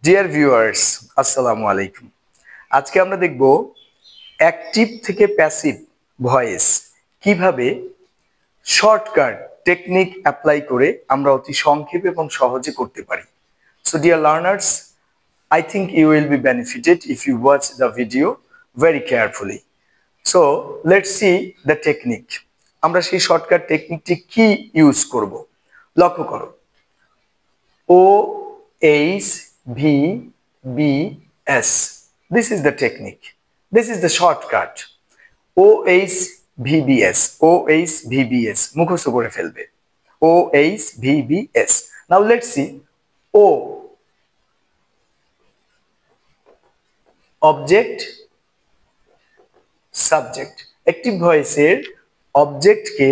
Dear viewers, আসসালামু আলাইকুম। আজকে আমরা দেখব অ্যাক্টিভ থেকে প্যাসিভ ভয়েস কিভাবে শর্টকাট টেকনিক অ্যাপ্লাই করে আমরা অতি সংক্ষেপে এবং সহজে করতে পারি। So dear learners, I think you will be benefited if you watch the video very carefully. So let's see the technique. আমরা সেই শর্টকাট টেকনিকটি কি ইউজ করব। লক্ষ্য করো, OHVBS. This is the technique. This is the shortcut. OHVBS. OHVBS. মুখস্থ করে ফেলবে। OHVBS. Now let's see. O. Object. Subject. Active ভয়েসের অবজেক্টকে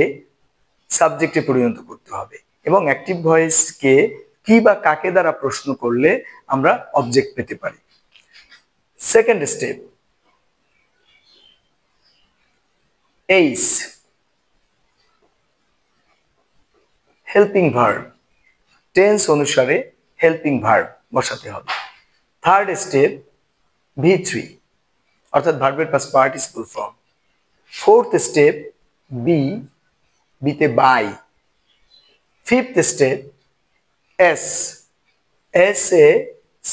সাবজেক্টে পরিণত করতে হবে এবং অ্যাক্টিভ ভয়েসকে কি বা কাকে দ্বারা প্রশ্ন করলে আমরা অবজেক্ট পেতে পারি। সেকেন্ড স্টেপ, এইস হেল্পিং ভার্ব, টেন্স অনুসারে হেল্পিং ভার্ব বসাতে হবে। থার্ড স্টেপ, V3 অর্থাৎ ভার্বের past participle form. Fourth step, বি, বিতে বাই। ফিফথ স্টেপ, এস, এস এ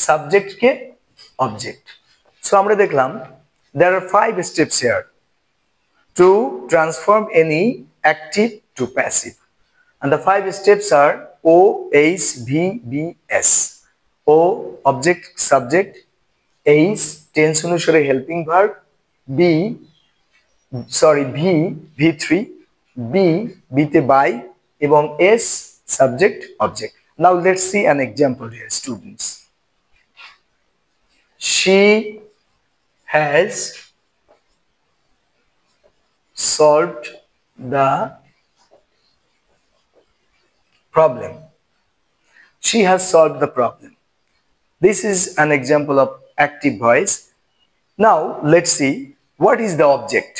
সাবজেক্টকে অবজেক্ট। সো আমরা দেখলাম there are 5 steps here to transform any active to passive, and the 5 steps are OHVBS. O, object subject. H, tense অনুসারে helping verb. V, V3. B, বিতে by এবং S, subject object. Now let's see an example here, students. She has solved the problem. She has solved the problem. This is an example of active voice. Now let's see what is the object.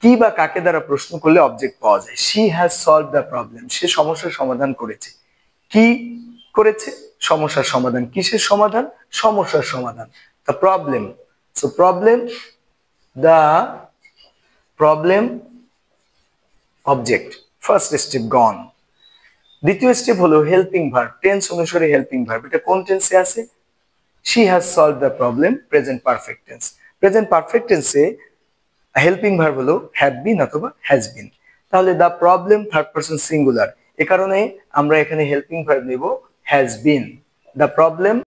কি বা কাকে দ্বারা প্রশ্ন করলে object পাওয়া যায়। She has solved the problem. সে সমস্যার সমাধান করেছে। কি করেছে? সমস্যার সমাধান। কিসের সমাধান? সমস্যার সমাধান। The problem. So problem, the problem object. First step gone. দ্বিতীয় স্টেপ হলো হেল্পিং ভার্ব, টেন্স অনুসারে হেল্পিং ভার্ব। এটা কোন টেন্সে আছে? She has solved the problem, present perfect tense. Present perfect টেন্সে হেল্পিং ভার্ব হলো হ্যাভ বিন অথবা হ্যাজ বিন। তাহলে the problem third person singular, এ কারণে আমরা এখানে হেল্পিং ভার্ব নেব হ্যাজ বিন। The problem